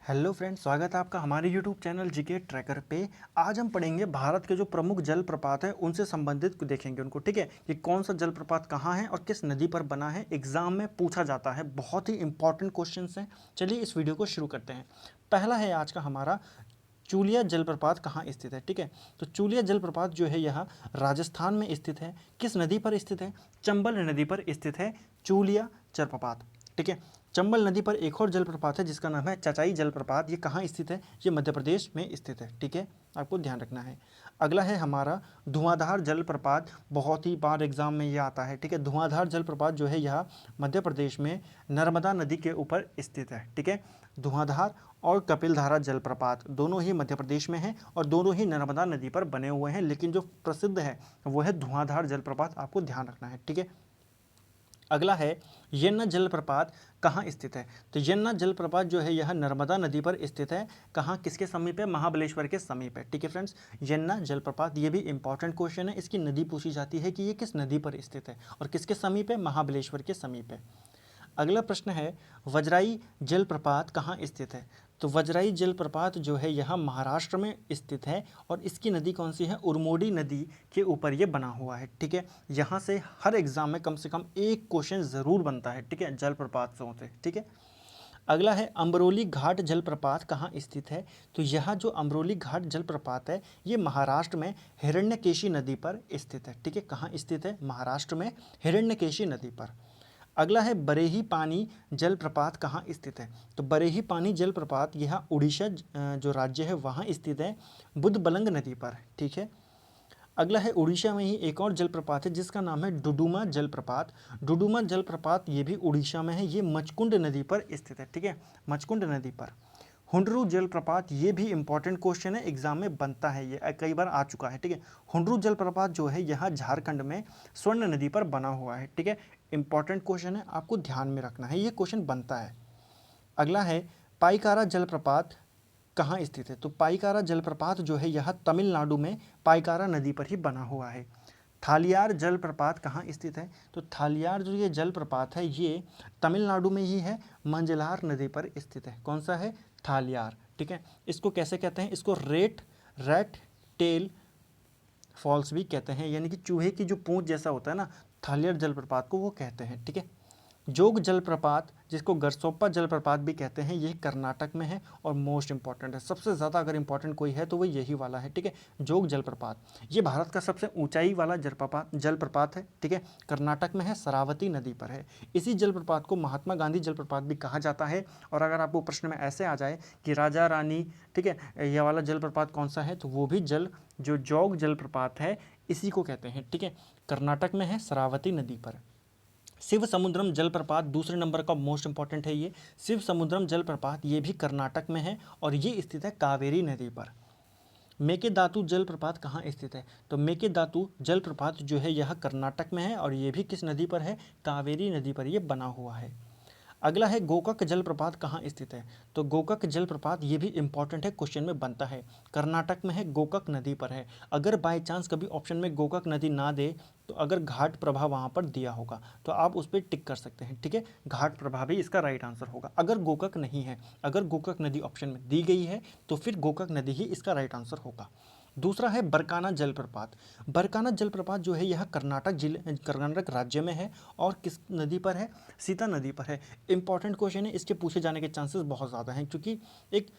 Hello friends, स्वागत है आपका हमारे यूट्यूब चैनल जीके ट्रैकर पे। आज हम पढ़ेंगे भारत के जो प्रमुख जलप्रपात हैं उनसे संबंधित देखेंगे उनको। ठीक है, कि कौन सा जलप्रपात कहाँ है और किस नदी पर बना है, एग्जाम में पूछा जाता है। बहुत ही इंपॉर्टेंट क्वेश्चंस हैं। चलिए इस वीडियो को शुरू करते हैं। पहला है आज का हमारा, चूलिया जलप्रपात कहाँ स्थित है। ठीक है, तो चूलिया जलप्रपात जो है यह राजस्थान में स्थित है। किस नदी पर स्थित है? चंबल नदी पर स्थित है चूलिया जलप्रपात। ठीक है, चंबल नदी पर एक और जलप्रपात है जिसका नाम है चचाई जलप्रपात। ये कहाँ स्थित है? ये मध्य प्रदेश में स्थित है। ठीक है, आपको ध्यान रखना है। अगला है हमारा धुआंधार जलप्रपात। बहुत ही बार एग्जाम में ये आता है। ठीक है, धुआंधार जलप्रपात जो है यह मध्य प्रदेश में नर्मदा नदी के ऊपर स्थित है। ठीक है, धुआंधार और कपिलधारा जलप्रपात दोनों ही मध्य प्रदेश में हैं और दोनों ही नर्मदा नदी पर बने हुए हैं, लेकिन जो प्रसिद्ध है वो है धुआंधार जलप्रपात। आपको ध्यान रखना है। ठीक है, अगला है यन्ना जलप्रपात कहाँ स्थित है। तो यन्ना जलप्रपात जो है यह नर्मदा नदी पर स्थित है। कहाँ, किसके समीप है? महाबलेश्वर के समीप है। ठीक है फ्रेंड्स, यन्ना जलप्रपात ये भी इंपॉर्टेंट क्वेश्चन है। इसकी नदी पूछी जाती है कि ये किस नदी पर स्थित है और किसके समीप है? महाबलेश्वर के समीप है। अगला प्रश्न है वज्राई जलप्रपात कहाँ स्थित है। तो वज्राई जलप्रपात जो है यह महाराष्ट्र में स्थित है और इसकी नदी कौन सी है? उरमोडी नदी के ऊपर ये बना हुआ है। ठीक है, यहाँ से हर एग्जाम में कम से कम एक क्वेश्चन ज़रूर बनता है। ठीक है, जलप्रपात से। ठीक है, अगला है अमरोली घाट जलप्रपात कहाँ स्थित है। तो यह जो अमरोली घाट जलप्रपात है ये महाराष्ट्र में हिरण्यकेशी नदी पर स्थित है। ठीक है, कहाँ स्थित है? महाराष्ट्र में हिरण्यकेशी नदी पर। अगला है बरेही पानी जलप्रपात कहाँ स्थित है। तो बरेही पानी जलप्रपात यह उड़ीसा जो राज्य है वहाँ स्थित है, बुधबलंग नदी पर। ठीक है, अगला है उड़ीसा में ही एक और जलप्रपात है जिसका नाम है डुडुमा जलप्रपात। डुडुमा जलप्रपात ये भी उड़ीसा में है, ये मचकुंड नदी पर स्थित है। ठीक है, मचकुंड नदी पर। हुंडरू जलप्रपात ये भी इंपॉर्टेंट क्वेश्चन है, एग्जाम में बनता है, ये कई बार आ चुका है। ठीक है, हुंडरू जलप्रपात जो है यहाँ झारखंड में स्वर्ण नदी पर बना हुआ है। ठीक है, इंपॉर्टेंट क्वेश्चन है, आपको ध्यान में रखना है, ये क्वेश्चन बनता है। अगला है पाइकारा जलप्रपात कहाँ स्थित है। तो पाइकारा जलप्रपात जो है यह तमिलनाडु में पाइकारा नदी पर ही बना हुआ है। थालियार जलप्रपात कहाँ स्थित है। तो थालियार जो ये जलप्रपात है ये तमिलनाडु में ही है, मंजलार नदी पर स्थित है। कौन सा है? थालियार। ठीक है, इसको कैसे कहते हैं? इसको रेट टेल फॉल्स भी कहते हैं, यानी कि चूहे की जो पूंछ जैसा होता है ना, थालियार जलप्रपात को वो कहते हैं। ठीक है, जोग जलप्रपात जिसको गरसोप्पा जलप्रपात भी कहते हैं ये कर्नाटक में है और मोस्ट इंपॉर्टेंट है। सबसे ज़्यादा अगर इंपॉर्टेंट कोई है तो वो यही वाला है। ठीक है, जोग जलप्रपात ये भारत का सबसे ऊंचाई वाला जलप्रपात है। ठीक है, कर्नाटक में है, शरावती नदी पर है। इसी जलप्रपात को महात्मा गांधी जलप्रपात भी कहा जाता है। और अगर आपको प्रश्न में ऐसे आ जाए कि राजा रानी, ठीक है, यह वाला जलप्रपात कौन सा है, तो वो भी जो जोग जलप्रपात है इसी को कहते हैं। ठीक है, कर्नाटक में है, शरावती नदी पर। शिव समुद्रम जलप्रपात दूसरे नंबर का मोस्ट इंपॉर्टेंट है। ये शिव समुद्रम जलप्रपात ये भी कर्नाटक में है और ये स्थित है कावेरी नदी पर। मेकेदातु जलप्रपात कहाँ स्थित है। तो मेकेदातु जलप्रपात जो है यह कर्नाटक में है और ये भी किस नदी पर है? कावेरी नदी पर ये बना हुआ है। अगला है गोकक जलप्रपात कहाँ स्थित है। तो गोकक जलप्रपात ये भी इंपॉर्टेंट है, क्वेश्चन में बनता है। कर्नाटक में है, गोकक नदी पर है। अगर बाय चांस कभी ऑप्शन में गोकक नदी ना दे तो अगर घाट प्रभा वहाँ पर दिया होगा तो आप उस पर टिक कर सकते हैं। ठीक है, घाट प्रभा भी इसका राइट आंसर होगा। अगर गोकक नहीं है, अगर गोकक नदी ऑप्शन में दी गई है तो फिर गोकक नदी ही इसका राइट आंसर होगा। दूसरा है बरकाना जलप्रपात। बरकाना जलप्रपात जो है यह कर्नाटक राज्य में है और किस नदी पर है? सीता नदी पर है। इंपॉर्टेंट क्वेश्चन है, इसके पूछे जाने के चांसेस बहुत ज़्यादा हैं क्योंकि एक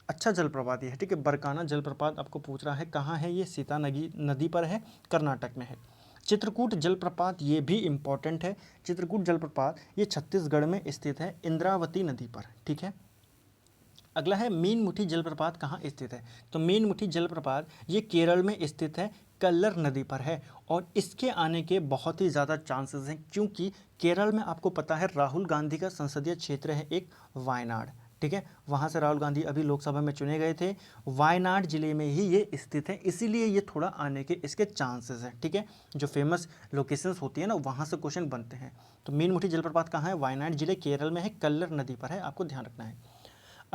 अच्छा जलप्रपात ये है। ठीक है, बरकाना जलप्रपात आपको पूछ रहा है कहाँ है, ये सीता नदी पर है, कर्नाटक में है। चित्रकूट जलप्रपात ये भी इंपॉर्टेंट है। चित्रकूट जलप्रपात ये छत्तीसगढ़ में स्थित है, इंद्रावती नदी पर। ठीक है, अगला है मीनमुठी जलप्रपात कहाँ स्थित है। तो मीनमुठी जलप्रपात ये केरल में स्थित है, कल्लर नदी पर है और इसके आने के बहुत ही ज़्यादा चांसेस हैं क्योंकि केरल में आपको पता है राहुल गांधी का संसदीय क्षेत्र है एक, वायनाड। ठीक है, वहाँ से राहुल गांधी अभी लोकसभा में चुने गए थे, वायनाड जिले में ही ये स्थित है, इसीलिए ये थोड़ा आने के इसके चांसेस हैं। ठीक है, जो फेमस लोकेशंस होती है ना वहाँ से क्वेश्चन बनते हैं। तो मीनमुठी जलप्रपात कहाँ है? वायनाड जिले, केरल में है, कल्लर नदी पर है, आपको ध्यान रखना है।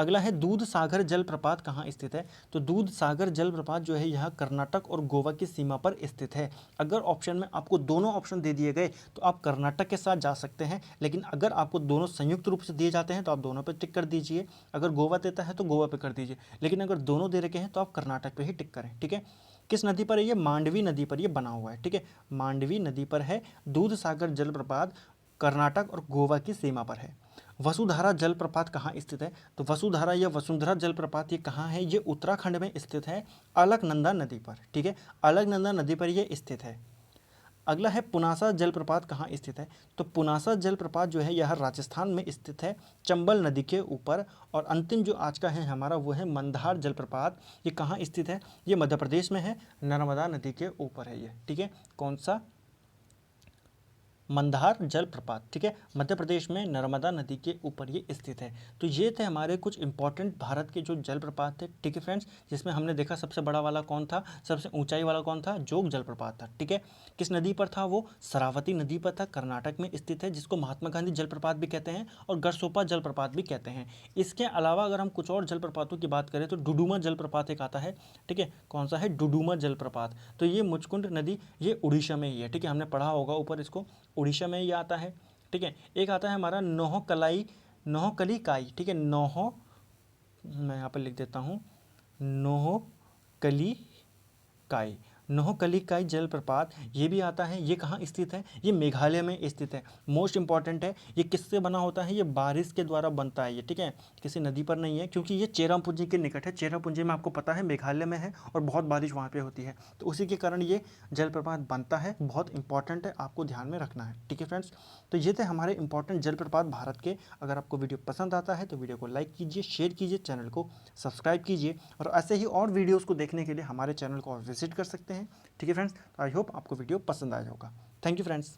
अगला है दूध सागर जलप्रपात कहाँ स्थित है। तो दूध सागर जलप्रपात जो है यह कर्नाटक और गोवा की सीमा पर स्थित है। अगर ऑप्शन में आपको दोनों ऑप्शन दे दिए गए तो आप कर्नाटक के साथ जा सकते हैं, लेकिन अगर आपको दोनों संयुक्त रूप से दिए जाते हैं तो आप दोनों पर टिक कर दीजिए। अगर गोवा देता है तो गोवा पे कर दीजिए, लेकिन अगर दोनों दे रखे हैं तो आप कर्नाटक पे ही टिक करें। ठीक है, किस नदी पर है ये, मांडवी नदी पर ये बना हुआ है। ठीक है, मांडवी नदी पर है दूध सागर जलप्रपात, कर्नाटक और गोवा की सीमा पर है। वसुधारा जलप्रपात कहाँ स्थित है। तो वसुधारा या वसुंधरा जलप्रपात ये कहाँ है, ये उत्तराखंड में स्थित है, अलकनंदा नदी पर। ठीक है, अलकनंदा नदी पर ये स्थित है। अगला है पुनासा जलप्रपात कहाँ स्थित है। तो पुनासा जलप्रपात जो है यह राजस्थान में स्थित है, चंबल नदी के ऊपर। और अंतिम जो आज का है हमारा वो है मंदार जलप्रपात, ये कहाँ स्थित है, ये मध्य प्रदेश में है, नर्मदा नदी के ऊपर है ये। ठीक है, कौन सा, मंदार जलप्रपात। ठीक है, मध्य प्रदेश में नर्मदा नदी के ऊपर ये स्थित है। तो ये थे हमारे कुछ इंपॉर्टेंट भारत के जो जलप्रपात थे। ठीक है फ्रेंड्स, जिसमें हमने देखा सबसे बड़ा वाला कौन था, सबसे ऊंचाई वाला कौन था, जोग जलप्रपात था। ठीक है, किस नदी पर था वो, शरावती नदी पर था, कर्नाटक में स्थित है, जिसको महात्मा गांधी जलप्रपात भी कहते हैं और गरसोपा जलप्रपात भी कहते हैं। इसके अलावा अगर हम कुछ और जलप्रपातों की बात करें तो डुडुमा जलप्रपात एक आता है। ठीक है, कौन सा है, डुडुमा जलप्रपात। तो ये मुचकुंड नदी ये उड़ीसा में ही है। ठीक है, हमने पढ़ा होगा ऊपर इसको, उड़ीसा में ये आता है। ठीक है, एक आता है हमारा नोहकली काई। ठीक है, मैं यहाँ पर लिख देता हूँ, नोहकली काई, नोहकलिकाई जलप्रपात ये भी आता है। ये कहाँ स्थित है, ये मेघालय में स्थित है। मोस्ट इंपॉर्टेंट है, ये किससे बना होता है, ये बारिश के द्वारा बनता है ये। ठीक है, किसी नदी पर नहीं है, क्योंकि ये चेरापूंजी के निकट है। चेरापूंजी में आपको पता है मेघालय में है और बहुत बारिश वहाँ पे होती है, तो उसी के कारण ये जलप्रपात बनता है। बहुत इंपॉर्टेंट है, आपको ध्यान में रखना है। ठीक है फ्रेंड्स, तो ये थे हमारे इंपॉर्टेंट जलप्रपात भारत के। अगर आपको वीडियो पसंद आता है तो वीडियो को लाइक कीजिए, शेयर कीजिए, चैनल को सब्सक्राइब कीजिए, और ऐसे ही और वीडियोज़ को देखने के लिए हमारे चैनल को विजिट कर सकते हैं। ठीक है फ्रेंड्स, आई होप आपको वीडियो पसंद आया होगा। Thank you friends.